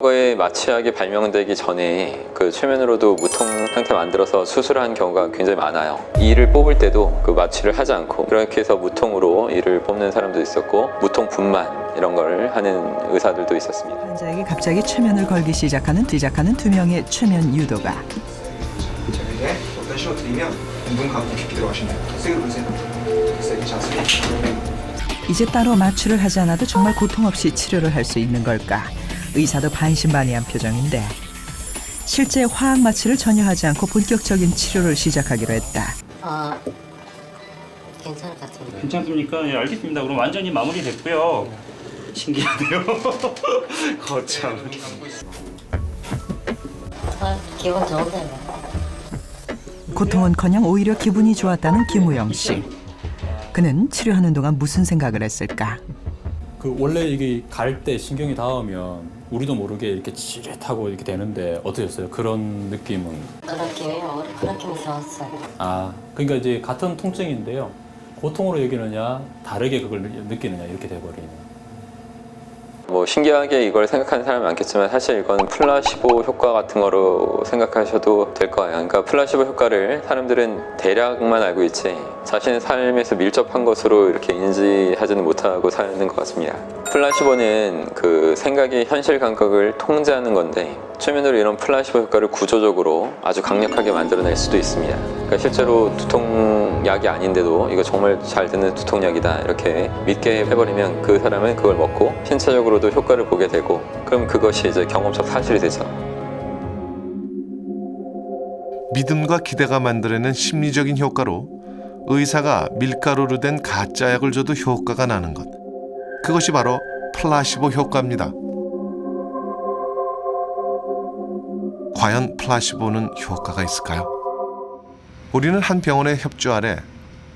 과거에 마취약이 발명되기 전에 그 최면으로도 무통 상태 만들어서 수술한 경우가 굉장히 많아요. 이를 뽑을 때도 그 마취를 하지 않고 그렇게 해서 무통으로 이를 뽑는 사람도 있었고 무통 분만 이런 걸 하는 의사들도 있었습니다. 환자에게 갑자기 최면을 걸기 시작하는 두 명의 최면 유도가. 자, 이제 어떤 신호 드리면 눈 감고 깊게 들어가시면 돼요. 세게 누르세요. 세게 자세히. 이제 따로 마취를 하지 않아도 정말 고통 없이 치료를 할 수 있는 걸까? 의사도 반신반의한 표정인데 실제 화학 마취를 전혀 하지 않고 본격적인 치료를 시작하기로 했다. 괜찮을 것 같은데. 괜찮습니까? 예, 알겠습니다. 그럼 완전히 마무리됐고요. 신기하네요. 거참. 기분 좋은데. 고통은커녕 오히려 기분이 좋았다는 김우영 씨. 그는 치료하는 동안 무슨 생각을 했을까? 그 원래 이게 갈 때 신경이 닿으면 우리도 모르게 이렇게 찌릿하고 이렇게 되는데 어떠셨어요? 그런 느낌은? 그렇게요. 그렇게 무서웠어요. 그러니까 이제 같은 통증인데요. 고통으로 여기느냐, 다르게 그걸 느끼느냐 이렇게 돼버리는. 뭐 신기하게 이걸 생각하는 사람이 많겠지만 사실 이건 플라시보 효과 같은 거로 생각하셔도 될 거예요. 그러니까 플라시보 효과를 사람들은 대략만 알고 있지 자신의 삶에서 밀접한 것으로 이렇게 인지하지는 못하고 사는 것 같습니다. 플라시보는 그 생각의 현실 감각을 통제하는 건데 최면으로 이런 플라시보 효과를 구조적으로 아주 강력하게 만들어낼 수도 있습니다. 그러니까 실제로 두통약이 아닌데도 이거 정말 잘 드는 두통약이다 이렇게 믿게 해버리면 그 사람은 그걸 먹고 신체적으로도 효과를 보게 되고 그럼 그것이 이제 경험적 사실이 되죠. 믿음과 기대가 만들어낸 심리적인 효과로 의사가 밀가루로 된 가짜약을 줘도 효과가 나는 것. 그것이 바로 플라시보 효과입니다. 과연 플라시보는 효과가 있을까요? 우리는 한 병원의 협조 아래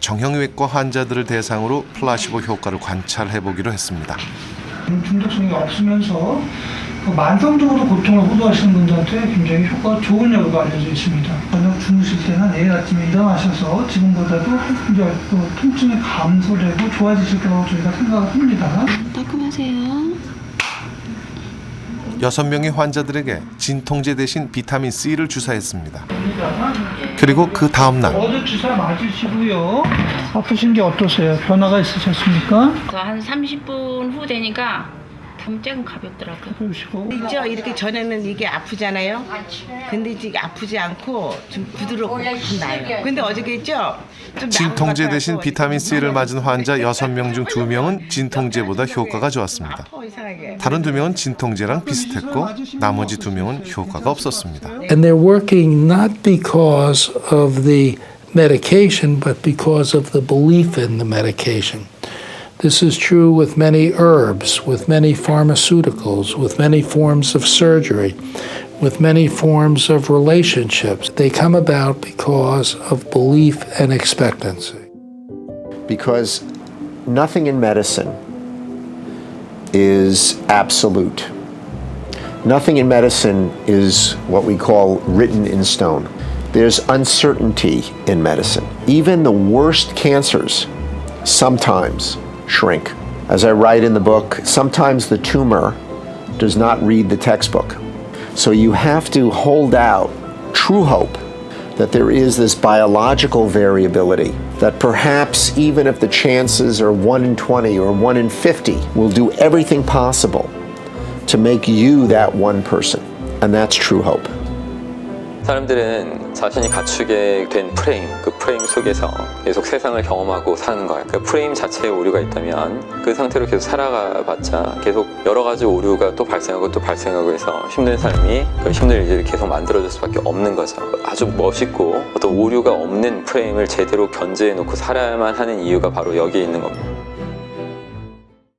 정형외과 환자들을 대상으로 플라시보 효과를 관찰해보기로 했습니다. 중독성이 없으면서 만성적으로 고통을 호소하시는 분들한테 굉장히 효과가 좋은 약으로 알려져 있습니다. 저녁 주무실 때나 내일 아침에 일어나셔서 지금보다도 이제 통증이 감소되고 좋아지실 거라고 저희가 생각을 합니다. 따끔하세요. 6명의 환자들에게 진통제 대신 비타민 C를 주사했습니다. 그리고 그 다음 날 어제 주사 맞으시고요. 아프신 게 어떠세요? 변화가 있으셨습니까? 한 30분 후 되니까 좀 가볍더라고요. 그러시고 있죠. 이렇게 전에는 이게 아프잖아요. 근데 이제 아프지 않고 좀 부드럽고 나요. 근데 어저께 있죠. 좀 진통제 대신 비타민 C를 맞은 환자 6명 중 2명은 진통제보다 효과가 좋았습니다. 다른 2명은 진통제랑 비슷했고 나머지 2명은 효과가 없었습니다. And they're working not because of the medication, but because of the belief in the medication. This is true with many herbs, with many pharmaceuticals, with many forms of surgery, with many forms of relationships. They come about because of belief and expectancy. Because nothing in medicine is absolute. Nothing in medicine is what we call written in stone. There's uncertainty in medicine. Even the worst cancers sometimes shrink. As I write in the book, sometimes the tumor does not read the textbook. So you have to hold out true hope that there is this biological variability, that perhaps even if the chances are 1 in 20 or 1 in 50, we'll do everything possible to make you that one person. And that's true hope. 사람들은 자신이 갖추게 된 프레임, 그 프레임 속에서 계속 세상을 경험하고 사는 거예요. 그 프레임 자체에 오류가 있다면 그 상태로 계속 살아가봤자 계속 여러 가지 오류가 또 발생하고 해서 힘든 삶이 그 힘든 일들이 계속 만들어질 수밖에 없는 거죠. 아주 멋있고 어떤 오류가 없는 프레임을 제대로 견제해놓고 살아야만 하는 이유가 바로 여기에 있는 겁니다.